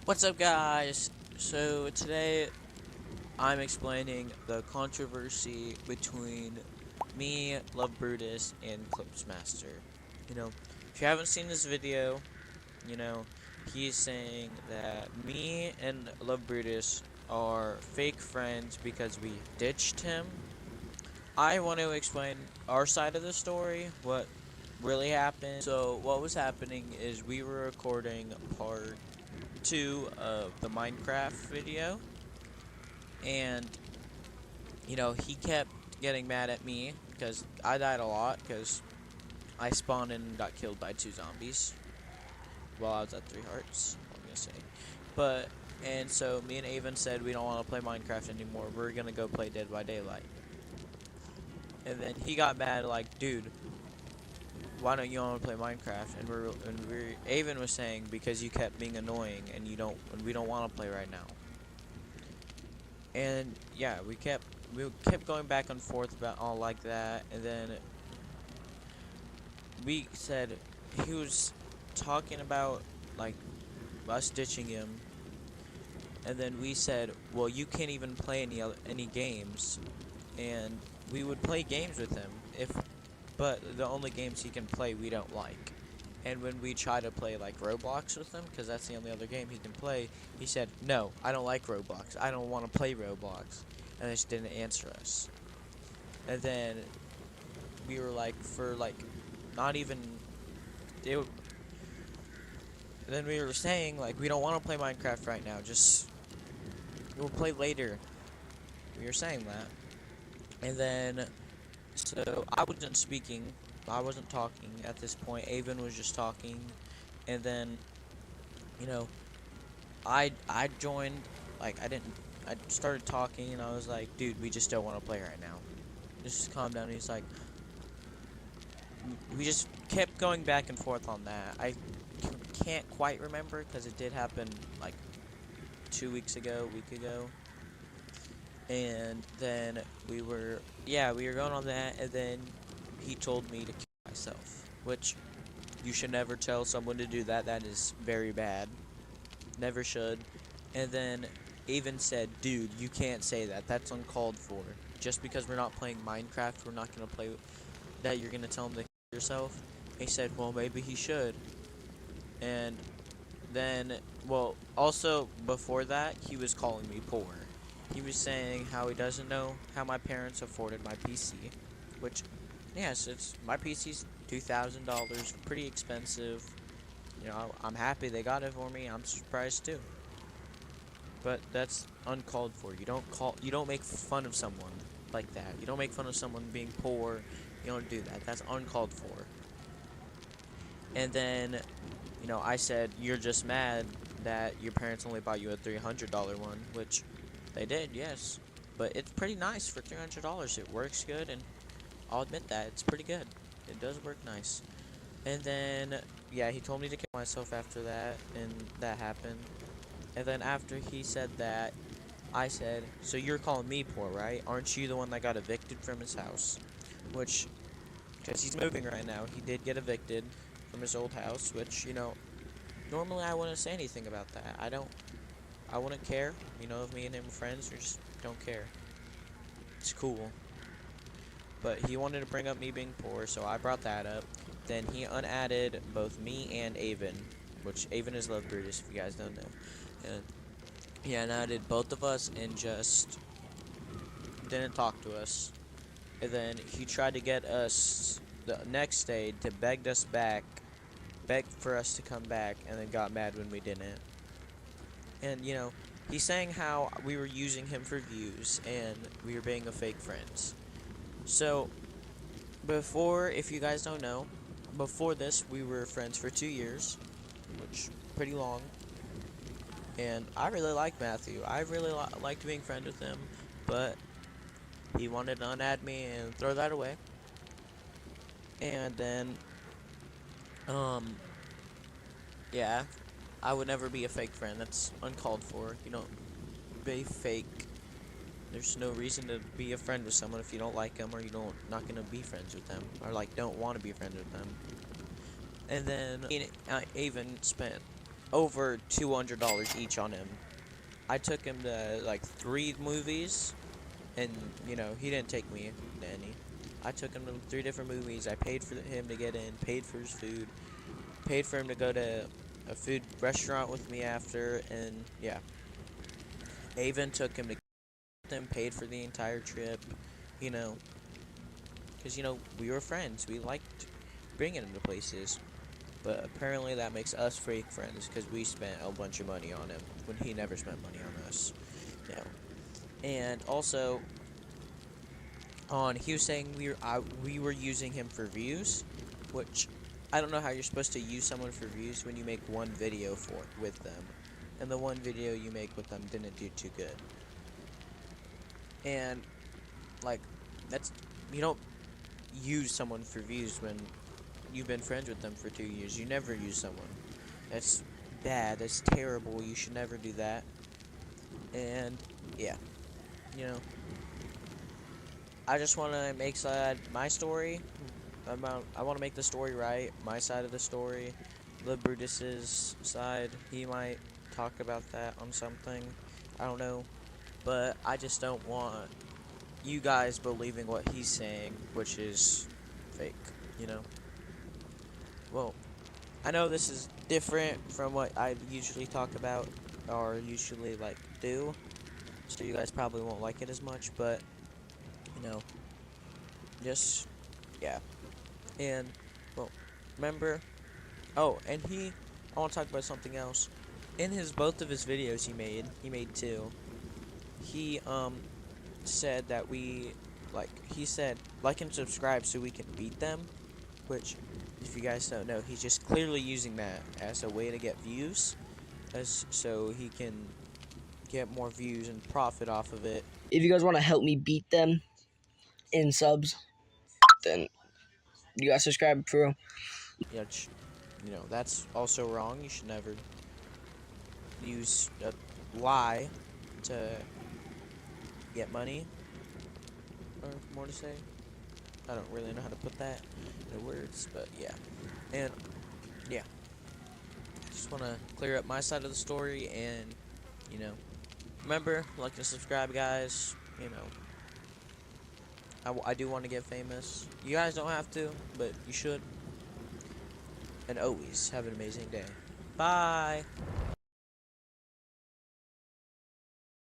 What's up, guys? So today I'm explaining the controversy between me, Love Brutus, and Clipsmaster. You know, if you haven't seen this video, you know, he's saying that me and Love Brutus are fake friends because we ditched him. I want to explain our side of the story, what really happened. So what was happening is we were recording part 2 of the Minecraft video, and he kept getting mad at me because I died a lot because I spawned in and got killed by 2 zombies while I was at 3 hearts, I'm gonna say. But and so me and Avon said we don't want to play Minecraft anymore, we're gonna go play Dead by Daylight. And then he got mad, like, dude, why don't you want to play Minecraft? And Avon was saying because you kept being annoying and we don't want to play right now. And yeah, we kept going back and forth about all like that, and then we said he was talking about, like, us ditching him, and then we said, well, you can't even play any games, and we would play games with him but the only games he can play we don't like. And when we try to play, like, Roblox with him, because that's the only other game he can play, he said, no, I don't like Roblox. I don't want to play Roblox. And they just didn't answer us. And then we were like, for, like, not even... They would, then we were saying, like, we don't want to play Minecraft right now. Just, we'll play later. We were saying that. And then, so I wasn't speaking. I wasn't talking at this point. Avon was just talking. And then, you know, I joined, like, I started talking, and I was like, dude, we just don't want to play right now. Just calm down. And he's like, we just kept going back and forth on that. I can't quite remember because it did happen like 2 weeks ago, a week ago. And then we were going on that, and then he told me to kill myself, which you should never tell someone to do that. That is very bad. Never should. And then even said, dude, you can't say that. That's uncalled for. Just because we're not playing Minecraft, we're not going to play that. You're going to tell him to kill yourself. He said, well, maybe he should. And then, well, also before that, he was calling me poor. He was saying how he doesn't know how my parents afforded my PC, which, yes, my PC's $2,000, pretty expensive. You know, I'm happy they got it for me. I'm surprised too. But that's uncalled for. You don't make fun of someone like that. You don't make fun of someone being poor. You don't do that. That's uncalled for. And then, I said, you're just mad that your parents only bought you a $300 one, which they did, yes. But it's pretty nice for $300. It works good, and I'll admit that. It's pretty good. It does work nice. And then, yeah, he told me to kill myself after that, and that happened. And then after he said that, I said, so you're calling me poor, right? Aren't you the one that got evicted from his house? Which, because he's moving right now, he did get evicted from his old house, which, normally I wouldn't say anything about that. I wouldn't care. If me and him were friends, we just don't care. It's cool. But he wanted to bring up me being poor, so I brought that up. Then he unadded both me and Avon, which Avon is Love Brutus, if you guys don't know. And he unadded both of us and just didn't talk to us. And then he tried to get us the next day to beg for us to come back, and then got mad when we didn't. And, he's saying how we were using him for views, and we were being a fake friends. So, if you guys don't know, before this, we were friends for 2 years, which pretty long. And I really like Matthew. I really liked being friends with him, but he wanted to unadd me and throw that away. And then, yeah, I would never be a fake friend. That's uncalled for. You don't be fake. There's no reason to be a friend with someone if you don't like them, or not gonna be friends with them, or don't want to be friends with them. And then Avon spent over $200 each on him. I took him to like 3 movies, and you know, he didn't take me to any. I took him to 3 different movies. I paid for him to get in, paid for his food, paid for him to go to a food restaurant with me after, and yeah. I even took him to them, paid for the entire trip, you know, because, you know, we were friends. We liked bringing him to places. But apparently that makes us fake friends because we spent a bunch of money on him when he never spent money on us. You know. And also, he was saying we were using him for views, which I don't know how you're supposed to use someone for views when you make one video with them, and the one video you make with them didn't do too good. And like, that's you don't use someone for views when you've been friends with them for 2 years. You never use someone. That's bad. That's terrible. You should never do that. And yeah, you know, I just want to make my story. I want to make the story right. My side of the story. The Brutus's side. He might talk about that on something. I don't know. But I just don't want you guys believing what he's saying, which is fake, you know? Well, I know this is different from what I usually talk about or usually like do, so you guys probably won't like it as much, but you know, just yeah. And well, remember, oh, and I want to talk about something else. In his both of his videos he made 2. He said that he said like and subscribe so we can beat them, which if you guys don't know, he's just clearly using that as a way to get views, as so he can get more views and profit off of it. If you guys want to help me beat them in subs, then you guys subscribe for real. Yeah, you know, that's also wrong. You should never use a lie to get money, or more to say. I don't really know how to put that into words, but yeah. And yeah, I just want to clear up my side of the story, and you know, remember, like and subscribe, guys. You know, I do want to get famous. You guys don't have to, but you should. And always have an amazing day. Bye.